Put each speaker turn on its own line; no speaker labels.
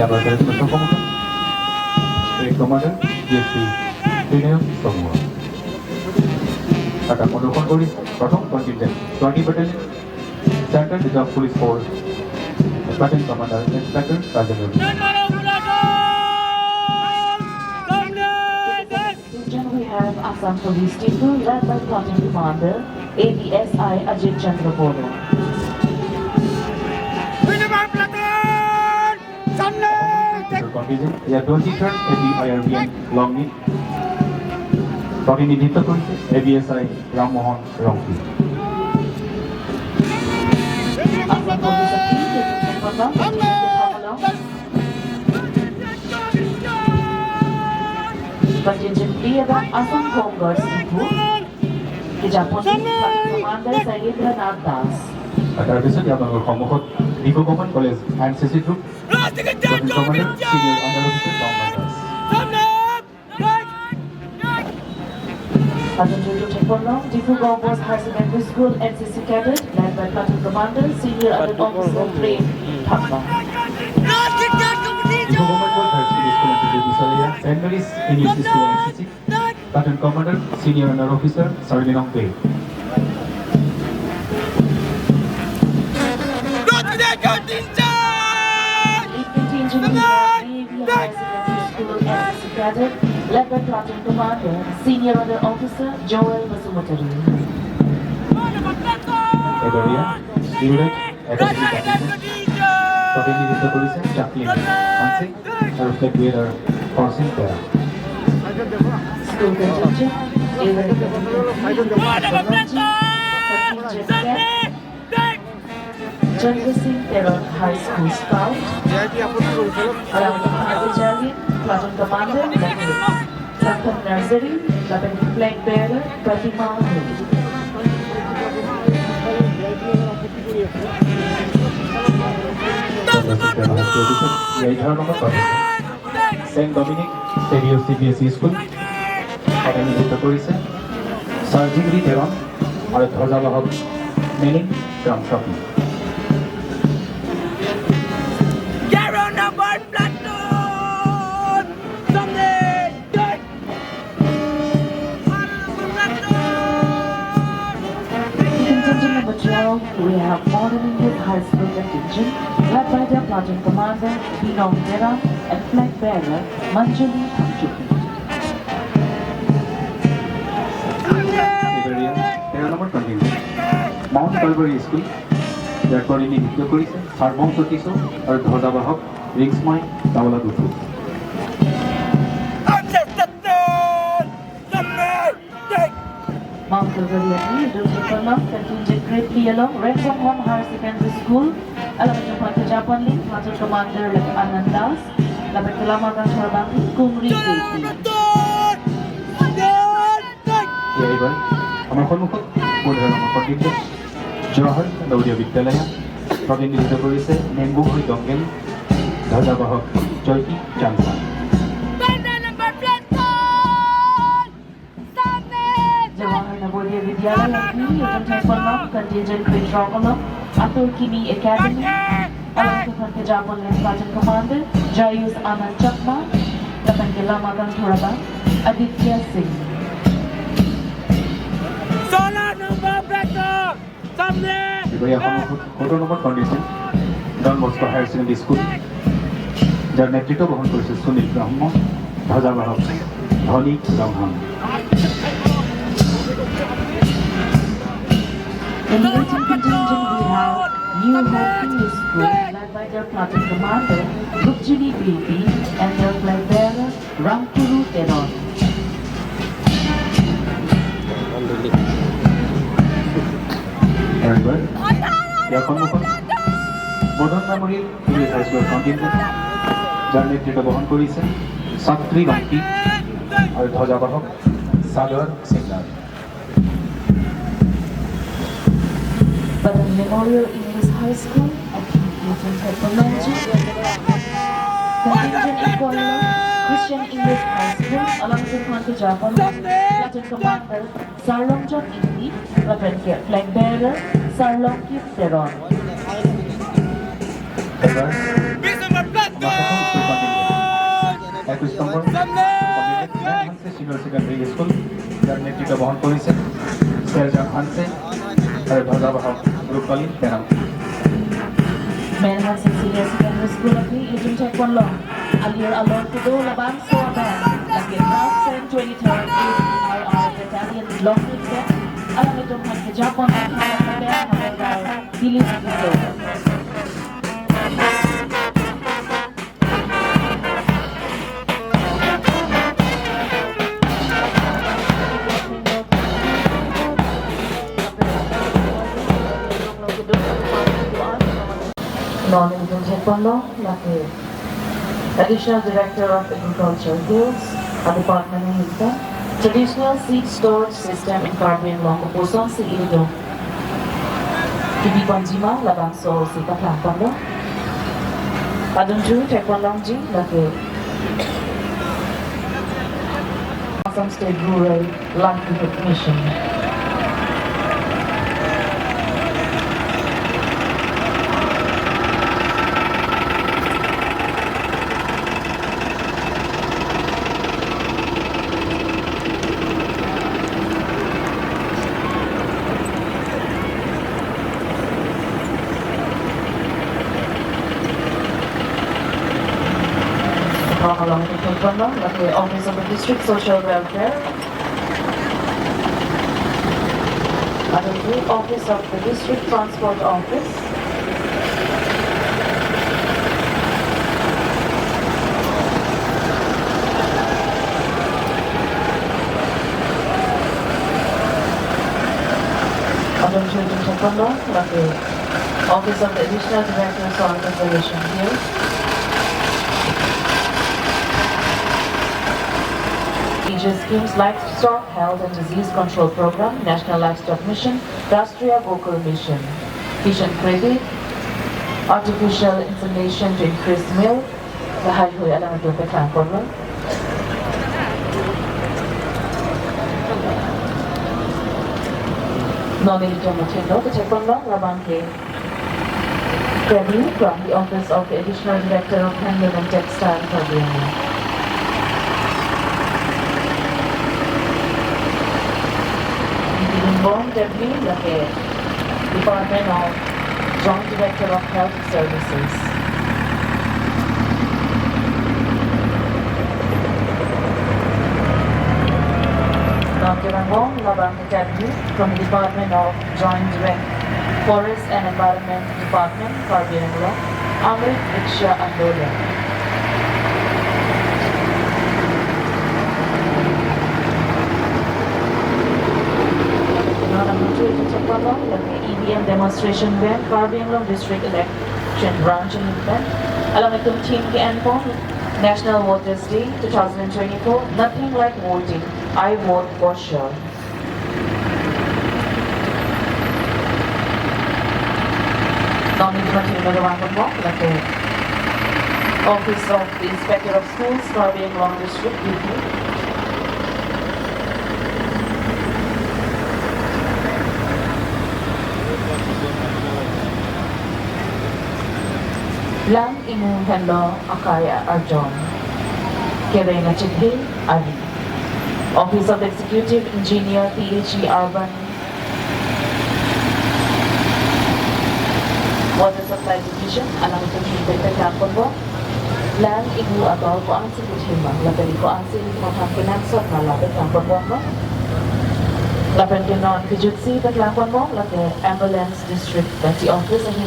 Yabatal Sokomoto, State Commander, GSP, Senior Sokomoto. Tata Motor Police, Proton Contingent, 20 Battalion, Central Reserve Police Force, Battalion Commander, Inspector, Sergeant.
We have Assam Police Diphu led by Platoon Commander ADSI Ajit Chandra Bodo.
Contingent, they are 23rd ABIRBN Longni. প্রতিনিধিত্ব করেছে ABSI Rammohan রংকি।
Assam Police Contingent leader Assam Home Guards Diphu, Japanese Commander Saidendra Nath Das.
তাৰপিছত আপোনালোকৰ সন্মুখত Diphu government college and CC group commander senior under officer commander.
Platoon Technology, Diphu Govt Higher Secondary School NCC Cadet led by Platoon Commander Senior Under Officer Prem Thappa.
Diphu government higher secondary school and বিশ্ববিদ্যালয় saint Mary's university school NCC Platoon Commander Senior Under Officer Sarvinong Pei.
Cadet led by Platoon Commander Senior Under Officer Joel Basumatari.
Area Unit Academy প্রতিনিধিত্ব করেছেন চাকলিন মানসিক আর flag বেয়ারার ফরসিং প্যারা।
School contingent Chandra Singh Teron High School Scout around the Battalion Platoon Commander Lakhan Nursery Battalion Flag Bearer Pratima Huli.
Saint Dominic Stereo CBSE School প্রতিনিধিত্ব করেছে সার্জিগ্রি তেরন আর ধ্বজাবাহক মেনিং গ্রাম shopping.
We have Modern Indian High School contingent led by their Platoon Commander Binong Nera and Flag Bearer Manjali Thamchuki.
Mount Calvary School, their প্রতিনিধিত্ব করেছে সার্বং সতীশ আর ধ্বজাবাহক রিংসময় তাওলা দুটো।
Mount Calvary contingent greatly along Renfrew Home Higher Secondary School, Elementary Point Japanli, Platoon Commander Anandas, Labet Kalamagan Chorbangi, Kumri Keiti.
এবার আমার সম্মুখত প্রধান contingent Jawahar Navodaya বিদ্যালয় প্রতিনিধিত্ব করেছে নেম্বুহরি দঙ্গেল ধ্বজাবাহক জয়কি চাংসা।
Jawahar Navodaya Vidyalaya contingent Kritrokalam, Atul Kini Academy, Alankapanta Japanese Platoon Commander Jayus Anand Chakma, Lapangila Magan Thuraba, Aditya Singh.
কত number condition Don Bosco higher secondary school যার নেতৃত্ব বহন করেছে সুনীল ব্রহ্ম ধ্বজাবাহক ধনী ব্রহ্মণ।
In the 18th contingent we have New Hope English School led by their Platoon Commander Gupjini Baby and their flag bearer Ramkuru Teron.
Madan memorial English high school contingent যার নেতৃত্ব বহন করেছেন ছাত্রী গন্টি আর ধ্বজাবাহক সাগর সিংলার।
Memorial English High School at Newton Technology, contingent Equala, Christian English High School, alongside Kwanto Japan, Platoon Commander Sarlong John Indi, Flag Bearer Sarlong Kip Teron.
21 number হানসে senior secondary school যার নেতৃত্ব বহন করেছেন শেরজান হানসে আর ধ্বজাবাহক রূপালী প্যারাম
Menhan Senior Secondary School of the Ujung Chekwan Long. Alir Alon Kudo Labang Soaban. Lagi Proud Friend 23rd APRR Battalion Long Ridge. Alam itong Japon at Hanabayan Hanabayan Dilis Kudo. Non-Indian Taekwondo, laki Additional Director of Agriculture Guilds, Department ng Hilta, Traditional Seed Storage System in Caribbean Long Pusong si Ildo. Ibigwan Jima, labang so si Taekwondo. Padunju, Taekwondo Ji, laki Assam State Rural Livelihood Mission. Along with Taekwondo, the Office of the District Social Welfare, the Office of the District Transport Office, Taekwondo, the Office of the Additional Director of Conservation here. Asia Schemes Livestock Health and Disease Control Program, National Livestock Mission, Rashtriya Gokul Mission, Fish and Credit, Artificial Insemination to Increase Milk, Bahay Hui Alam ito Peklang Program. Non-Indian Matindo, Taekwondo, Rabangke, Kredi from the Office of the Additional Director of Handloom and Textile Program. Born Deputy, the Department of Joint Director of Health Services. Dr. Rangong Labang Academy from the Department of Joint Direct Forest and Environment Department, Caribbean Law, Amrit Riksha Andola. EVM Demonstration Van, Caribbean Long District Election Branch in Event. Along with Team KNPO, National Voters Day 2024, nothing like voting, I vote for sure. Office of the Inspector of Schools, Caribbean Long District, Diphu. Lang Inu Hello Akaya Arjon, Kerena Chidhi Ali, Office of the Executive Engineer, PHE Urban Water Supply Division, alam ito kita kapon mo. Lang Inu Agaw ko ang sikutihima, labali ko ang sikutihima pinansot na lapit kapon mo. Lapit kinon kijutsi, kapon mo, lapit Ambulance District, that's the office, and